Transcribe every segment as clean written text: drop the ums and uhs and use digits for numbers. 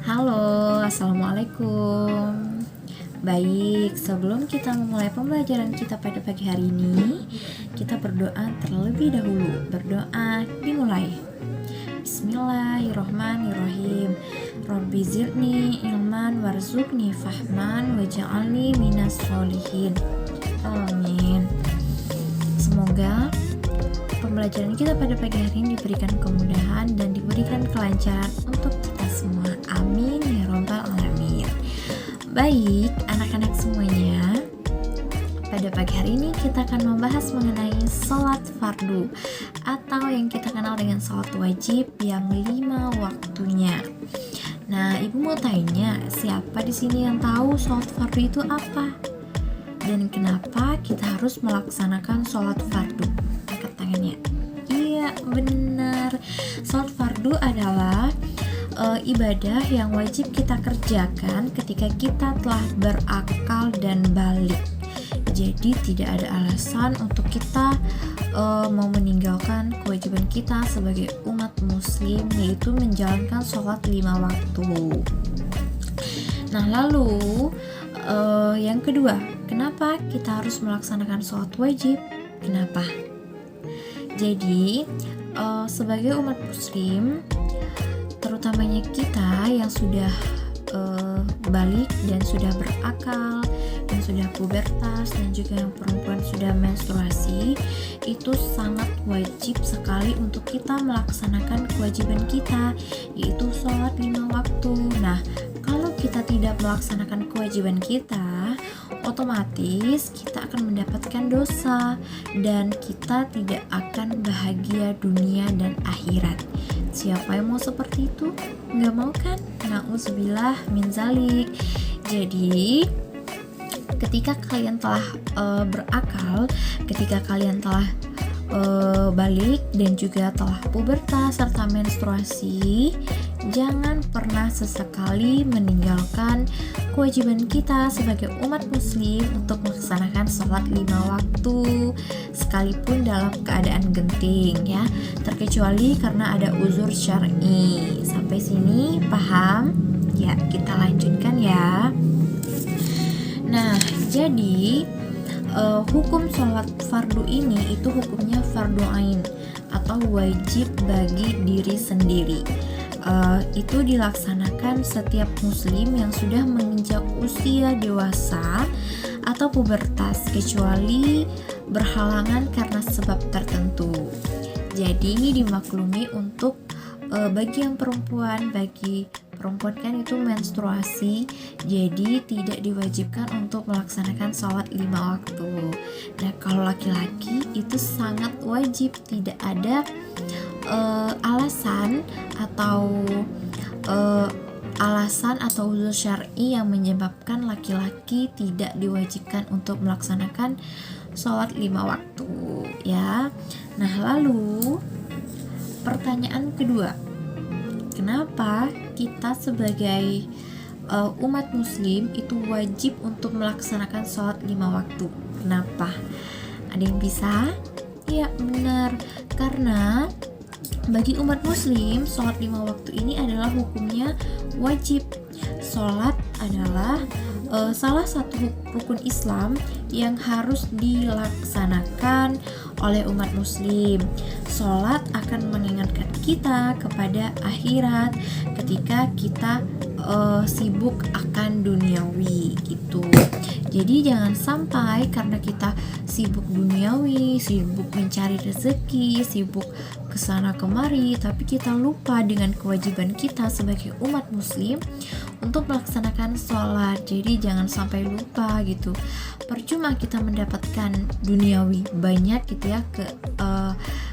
Halo, assalamualaikum. Baik, sebelum kita memulai pembelajaran kita pada pagi hari ini, kita berdoa terlebih dahulu. Berdoa dimulai. Bismillahirrohmanirrohim. Rabbi zidni ilman warzuqni fahman waj'alni minas sholihin. Amin. Semoga pembelajaran kita pada pagi hari ini diberikan kemudahan dan diberikan kelancaran untuk kita semua. Amin ya robbal alamin. Baik, anak-anak semuanya, pada pagi hari ini kita akan membahas mengenai sholat fardu atau yang kita kenal dengan sholat wajib yang 5 waktunya. Nah, ibu mau tanya, siapa di sini yang tahu sholat fardu itu apa? Dan kenapa kita harus melaksanakan sholat fardu? Angkat tangannya. Iya, benar. Sholat fardu adalah ibadah yang wajib kita kerjakan ketika kita telah berakal dan balik. Jadi tidak ada alasan untuk kita mau meninggalkan kewajiban kita sebagai umat muslim, yaitu menjalankan sholat 5 waktu. Nah, lalu yang kedua, kenapa kita harus melaksanakan sholat wajib? Kenapa? Jadi sebagai umat muslim, terutamanya kita yang sudah balik dan sudah berakal, yang sudah pubertas, dan juga yang perempuan sudah menstruasi, itu sangat wajib sekali untuk kita melaksanakan kewajiban kita, yaitu sholat 5 waktu. Nah, kalau kita tidak melaksanakan kewajiban kita, otomatis kita akan mendapatkan dosa dan kita tidak akan bahagia dunia dan akhirat. Siapa yang mau seperti itu? Nggak mau kan? Na'udzubillah min zalik. Jadi ketika kalian telah berakal, ketika kalian telah balik dan juga telah pubertas serta menstruasi, jangan pernah sesekali meninggalkan kewajiban kita sebagai umat muslim untuk melaksanakan sholat 5 waktu, sekalipun dalam keadaan genting ya, terkecuali karena ada uzur syar'i. Sampai sini paham? Ya, kita lanjutkan ya. Nah, jadi hukum sholat fardu ini itu hukumnya fardu ain atau wajib bagi diri sendiri. Itu dilaksanakan setiap muslim yang sudah menginjak usia dewasa atau pubertas, kecuali berhalangan karena sebab tertentu. Jadi dimaklumi untuk bagi yang perempuan, bagi perempuan kan itu menstruasi, jadi tidak diwajibkan untuk melaksanakan sholat 5 waktu. Nah, kalau laki-laki itu sangat wajib, tidak ada alasan atau uzur syar'i yang menyebabkan laki-laki tidak diwajibkan untuk melaksanakan sholat 5 waktu ya. Nah, lalu pertanyaan kedua, kenapa kita sebagai umat muslim itu wajib untuk melaksanakan sholat 5 waktu? Kenapa? Ada yang bisa? Ya, benar. Karena bagi umat muslim, sholat 5 waktu ini adalah hukumnya wajib. Sholat adalah salah satu rukun Islam yang harus dilaksanakan oleh umat muslim. Sholat akan mengingatkan kita kepada akhirat ketika kita sibuk akan duniawi gitu. Jadi jangan sampai karena kita sibuk duniawi, sibuk mencari rezeki, sibuk kesana kemari, tapi kita lupa dengan kewajiban kita sebagai umat muslim untuk melaksanakan sholat. Jadi jangan sampai lupa gitu. Percuma kita mendapatkan duniawi banyak gitu ya,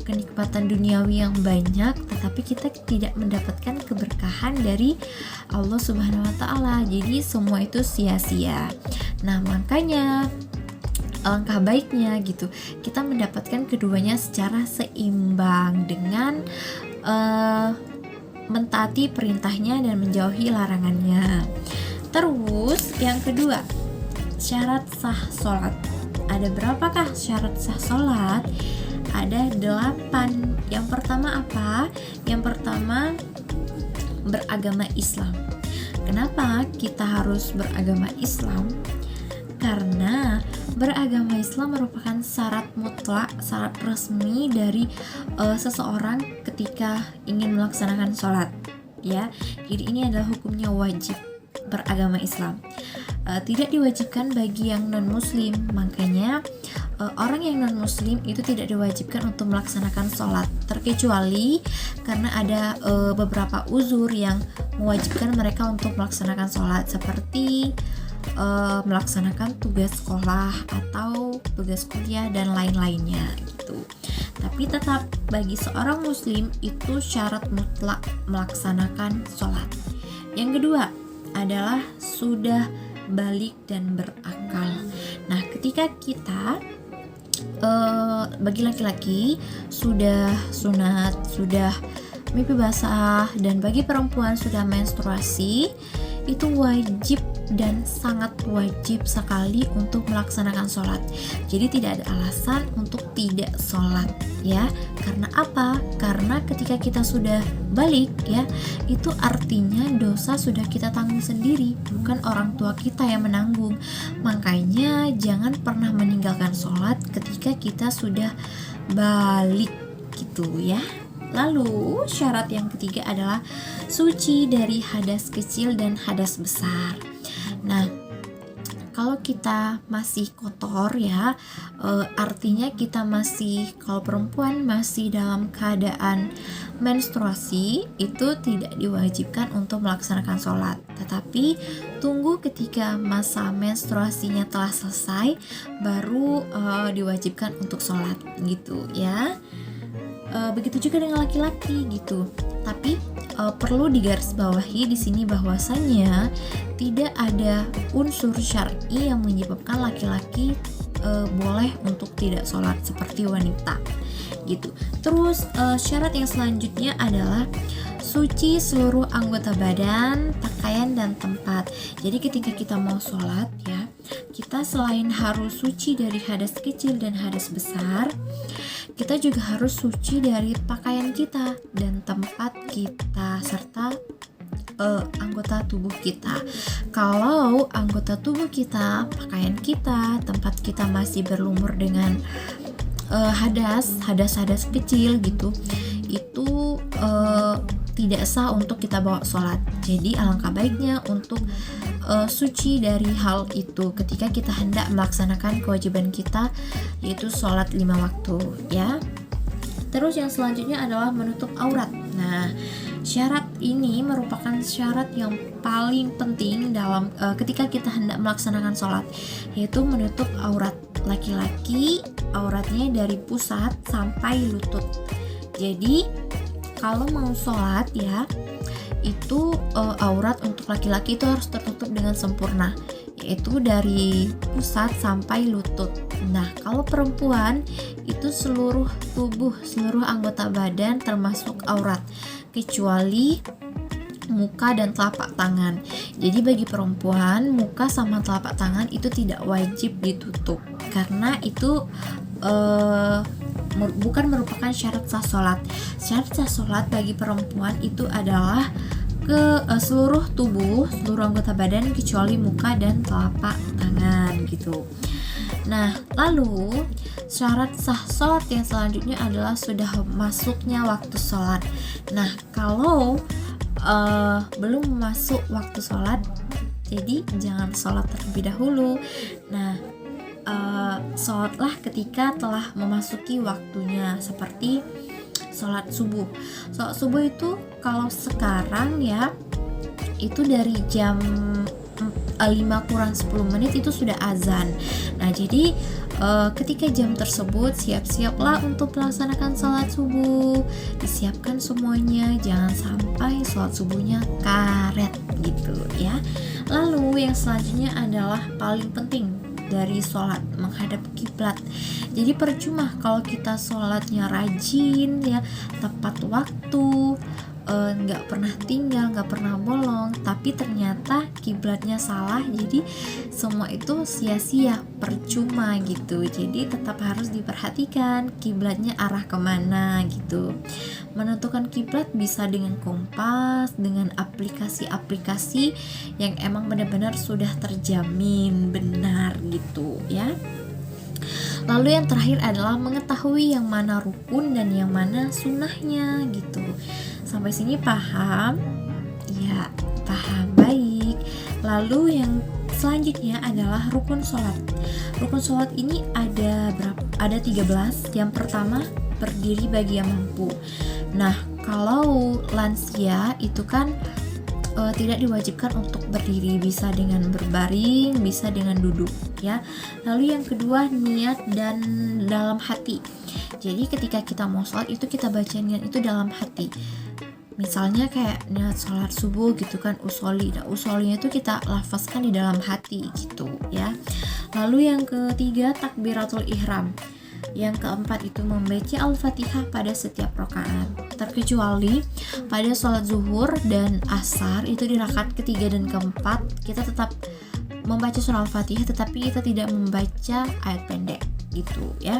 kenikmatan duniawi yang banyak, tetapi kita tidak mendapatkan keberkahan dari Allah Subhanahu wa Ta'ala. Jadi semua itu sia-sia. Nah, makanya alangkah baiknya gitu kita mendapatkan keduanya secara seimbang dengan mentaati perintahnya dan menjauhi larangannya. Terus yang kedua, syarat sah sholat. Ada berapakah syarat sah sholat? Ada 8. Yang pertama apa? Yang pertama beragama Islam. Kenapa kita harus beragama Islam? Karena beragama Islam merupakan syarat mutlak, syarat resmi dari seseorang ketika ingin melaksanakan sholat, ya. Jadi ini adalah hukumnya wajib beragama Islam. Tidak diwajibkan bagi yang non muslim, makanya orang yang non muslim itu tidak diwajibkan untuk melaksanakan sholat, terkecuali karena ada beberapa uzur yang mewajibkan mereka untuk melaksanakan sholat, seperti melaksanakan tugas sekolah atau tugas kuliah dan lain-lainnya gitu. Tapi tetap bagi seorang muslim itu syarat mutlak melaksanakan sholat. Yang kedua adalah sudah balik dan berakal. Nah, ketika kita bagi laki-laki sudah sunat, sudah mimpi basah, dan bagi perempuan sudah menstruasi, itu wajib dan sangat wajib sekali untuk melaksanakan sholat. Jadi tidak ada alasan untuk tidak sholat, ya. Karena apa? Karena ketika kita sudah balik, ya, itu artinya dosa sudah kita tanggung sendiri, bukan orang tua kita yang menanggung. Makanya jangan pernah meninggalkan sholat ketika kita sudah balik, gitu ya. Lalu syarat yang ketiga adalah suci dari hadas kecil dan hadas besar. Nah, kalau kita masih kotor, ya, artinya kita masih, kalau perempuan masih dalam keadaan menstruasi, itu tidak diwajibkan untuk melaksanakan sholat. Tetapi tunggu ketika masa menstruasinya telah selesai, baru diwajibkan untuk sholat, gitu ya. Begitu juga dengan laki-laki gitu. Tapi perlu digarisbawahi di sini bahwasannya tidak ada unsur syar'i yang menyebabkan laki-laki boleh untuk tidak sholat seperti wanita gitu. Terus syarat yang selanjutnya adalah suci seluruh anggota badan, pakaian, dan tempat. Jadi ketika kita mau sholat, ya, kita selain harus suci dari hadas kecil dan hadas besar, kita juga harus suci dari pakaian kita dan tempat kita serta anggota tubuh kita. Kalau anggota tubuh kita, pakaian kita, tempat kita masih berlumur dengan hadas kecil gitu, itu tidak sah untuk kita bawa sholat. Jadi alangkah baiknya untuk suci dari hal itu ketika kita hendak melaksanakan kewajiban kita, yaitu sholat 5 waktu, ya. Terus yang selanjutnya adalah menutup aurat. Nah, syarat ini merupakan syarat yang paling penting dalam ketika kita hendak melaksanakan sholat, yaitu menutup aurat. Laki-laki auratnya dari pusat sampai lutut. Jadi kalau mau sholat, ya, itu aurat untuk laki-laki itu harus tertutup dengan sempurna, yaitu dari pusat sampai lutut. Nah, kalau perempuan itu seluruh tubuh, seluruh anggota badan termasuk aurat, kecuali muka dan telapak tangan. Jadi bagi perempuan, muka sama telapak tangan itu tidak wajib ditutup karena itu bukan merupakan syarat sah sholat. Syarat sah sholat bagi perempuan itu adalah seluruh tubuh, seluruh anggota badan kecuali muka dan telapak tangan gitu. Nah, lalu syarat sah sholat yang selanjutnya adalah sudah masuknya waktu sholat. Nah, kalau belum masuk waktu sholat, jadi jangan sholat terlebih dahulu. Nah, sholatlah ketika telah memasuki waktunya, seperti sholat subuh. Sholat subuh itu kalau sekarang, ya, itu dari jam 5 kurang 10 menit itu sudah azan. Nah, jadi ketika jam tersebut siap-siaplah untuk melaksanakan sholat subuh. Disiapkan semuanya, jangan sampai sholat subuhnya karet gitu, ya. Lalu yang selanjutnya adalah paling penting dari sholat, menghadap kiblat. Jadi percuma kalau kita sholatnya rajin, ya, tepat waktu, nggak pernah tinggal, nggak pernah bolong, tapi tapi ternyata kiblatnya salah, jadi semua itu sia-sia, percuma gitu. Jadi tetap harus diperhatikan kiblatnya arah kemana gitu. Menentukan kiblat bisa dengan kompas, dengan aplikasi-aplikasi yang emang benar-benar sudah terjamin benar gitu ya. Lalu yang terakhir adalah mengetahui yang mana rukun dan yang mana sunnahnya gitu. Sampai sini paham? Ya, paham. Baik. Lalu yang selanjutnya adalah rukun sholat. Rukun sholat ini ada berapa? Ada 13. Yang pertama, berdiri bagi yang mampu. Nah, kalau lansia itu kan tidak diwajibkan untuk berdiri, bisa dengan berbaring, bisa dengan duduk ya. Lalu yang kedua, niat dan dalam hati. Jadi ketika kita mau sholat itu kita baca niat itu dalam hati. Misalnya kayak niat sholat subuh gitu kan, usoli. Nah, usolinya itu kita lafazkan di dalam hati gitu ya. Lalu yang ketiga, takbiratul ihram. Yang keempat itu membaca Al-Fatihah pada setiap rakaat, terkecuali pada sholat zuhur dan asar, itu di rakaat ketiga dan keempat kita tetap membaca surah Al-Fatihah, tetapi kita tidak membaca ayat pendek gitu ya.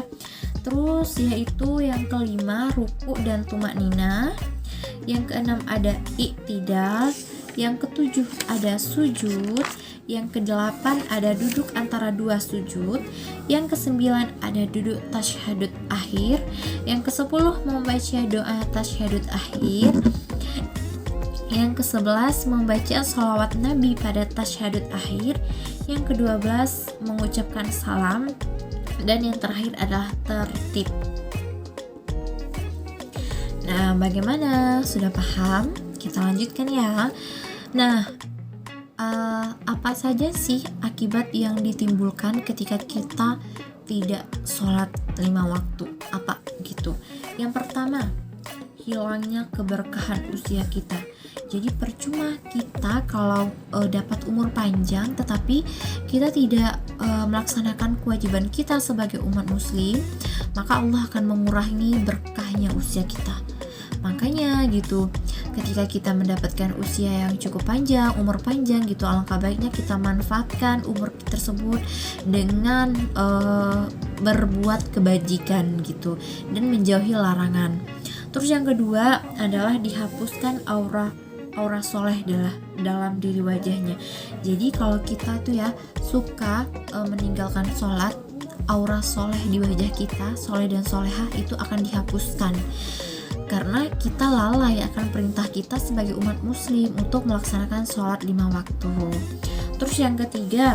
Terus yaitu yang kelima, ruku dan tumakninah. Yang keenam ada iktidal. Yang ketujuh ada sujud. Yang kedelapan ada duduk antara dua sujud. Yang kesembilan ada duduk tasyahud akhir. Yang kesepuluh membaca doa tasyahud akhir. Yang ke-11 membaca sholawat Nabi pada tasyahud akhir. Yang ke-12 mengucapkan salam. Dan yang terakhir adalah tertib. Nah, bagaimana? Sudah paham? Kita lanjutkan ya. Nah, apa saja sih akibat yang ditimbulkan ketika kita tidak sholat 5 waktu? Apa gitu? Yang pertama, hilangnya keberkahan usia kita. Jadi percuma kita kalau dapat umur panjang tetapi kita tidak melaksanakan kewajiban kita sebagai umat muslim, maka Allah akan mengurangi berkahnya usia kita. Makanya gitu, ketika kita mendapatkan usia yang cukup panjang, umur panjang gitu, alangkah baiknya kita manfaatkan umur tersebut dengan berbuat kebajikan gitu dan menjauhi larangan. Terus yang kedua adalah dihapuskan aura soleh dalam diri wajahnya. Jadi kalau kita tuh ya suka meninggalkan sholat, aura soleh di wajah kita, soleh dan solehah itu akan dihapuskan. Karena kita lalai akan perintah kita sebagai umat muslim untuk melaksanakan sholat 5 waktu. Terus yang ketiga,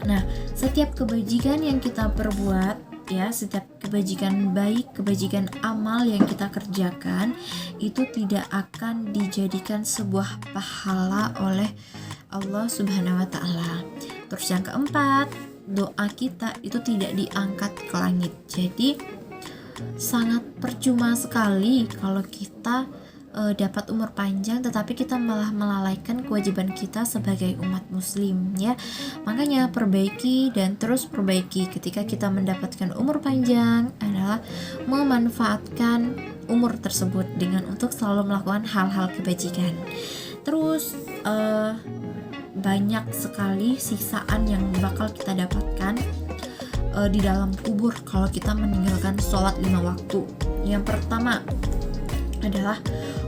nah setiap kebajikan yang kita perbuat ya, setiap kebajikan baik, kebajikan amal yang kita kerjakan itu tidak akan dijadikan sebuah pahala oleh Allah Subhanahu wa Ta'ala. Terus yang keempat, doa kita itu tidak diangkat ke langit. Jadi sangat percuma sekali kalau kita dapat umur panjang tetapi kita malah melalaikan kewajiban kita sebagai umat muslim ya. Makanya perbaiki dan terus perbaiki ketika kita mendapatkan umur panjang adalah memanfaatkan umur tersebut dengan untuk selalu melakukan hal-hal kebajikan. Terus banyak sekali siksaan yang bakal kita dapatkan di dalam kubur kalau kita meninggalkan sholat 5 waktu. Yang pertama adalah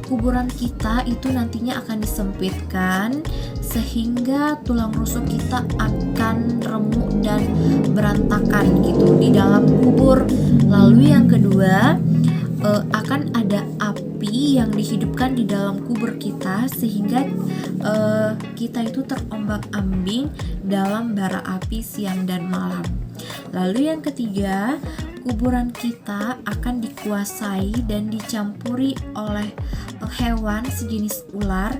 kuburan kita itu nantinya akan disempitkan sehingga tulang rusuk kita akan remuk dan berantakan gitu di dalam kubur. Lalu yang kedua, akan ada api yang dihidupkan di dalam kubur kita sehingga kita itu terombak-ambing dalam bara api siang dan malam. Lalu yang ketiga, kuburan kita akan dikuasai dan dicampuri oleh hewan sejenis ular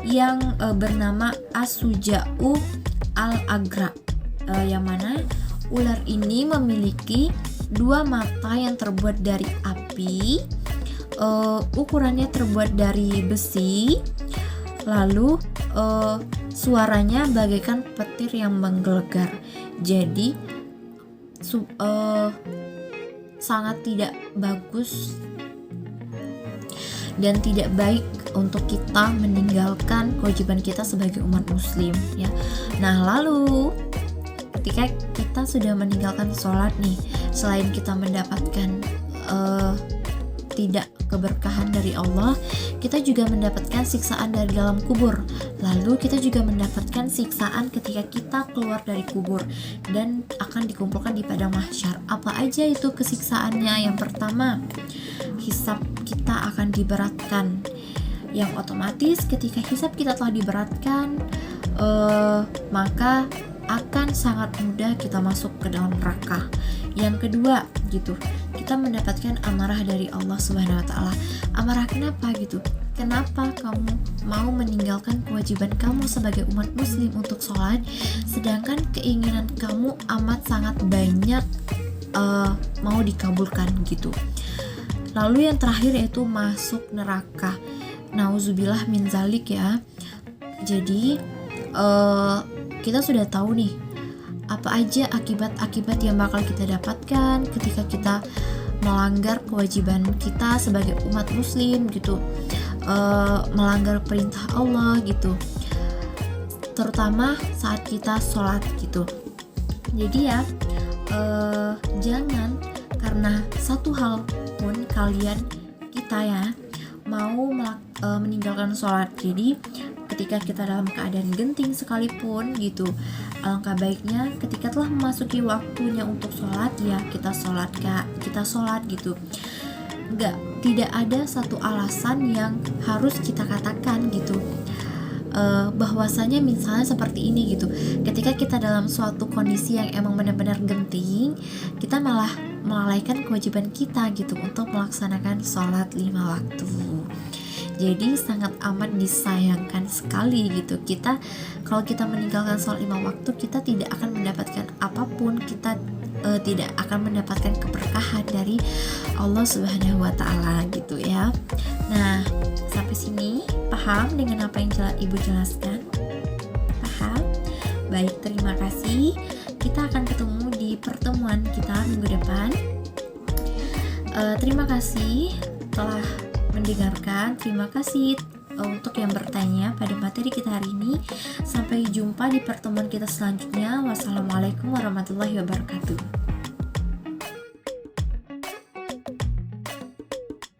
yang bernama Asuja'u al-Agra, yang mana ular ini memiliki 2 mata yang terbuat dari api, ukurannya terbuat dari besi, lalu suaranya bagaikan petir yang menggelegar. Jadi sangat tidak bagus dan tidak baik untuk kita meninggalkan kewajiban kita sebagai umat muslim ya. Nah, lalu ketika kita sudah meninggalkan sholat nih, selain kita mendapatkan tidak keberkahan dari Allah, kita juga mendapatkan siksaan dari dalam kubur. Lalu kita juga mendapatkan siksaan ketika kita keluar dari kubur dan akan dikumpulkan di padang mahsyar. Apa aja itu kesiksaannya? Yang pertama, hisab kita akan diberatkan. Yang otomatis ketika hisab kita telah diberatkan, maka akan sangat mudah kita masuk ke dalam neraka. Yang kedua gitu, kita mendapatkan amarah dari Allah Subhanahu wa taala. Amarah kenapa gitu? Kenapa kamu mau meninggalkan kewajiban kamu sebagai umat muslim untuk sholat, sedangkan keinginan kamu amat sangat banyak mau dikabulkan gitu. Lalu yang terakhir yaitu masuk neraka. Nauzubillah min zalik ya. Jadi kita sudah tahu nih apa aja akibat-akibat yang bakal kita dapatkan ketika kita melanggar kewajiban kita sebagai umat muslim gitu, melanggar perintah Allah gitu, terutama saat kita sholat gitu. Jadi ya jangan karena satu hal pun kita ya mau meninggalkan sholat. Jadi ketika kita dalam keadaan genting sekalipun gitu, alangkah baiknya ketika telah memasuki waktunya untuk sholat ya kita sholat gitu. Tidak ada satu alasan yang harus kita katakan gitu, bahwasanya misalnya seperti ini gitu, ketika kita dalam suatu kondisi yang emang benar-benar genting, kita malah melalaikan kewajiban kita gitu untuk melaksanakan sholat 5 waktu. Jadi sangat amat disayangkan sekali gitu. Kalau kita meninggalkan sholat 5 waktu, kita tidak akan mendapatkan apapun, kita tidak akan mendapatkan keberkahan dari Allah Subhanahu wa taala gitu ya. Nah, sampai sini paham dengan apa yang Ibu jelaskan? Paham? Baik, terima kasih. Kita akan ketemu di pertemuan kita minggu depan. Terima kasih telah mendengarkan. Terima kasih untuk yang bertanya pada materi kita hari ini. Sampai jumpa di pertemuan kita selanjutnya. Wassalamualaikum warahmatullahi wabarakatuh.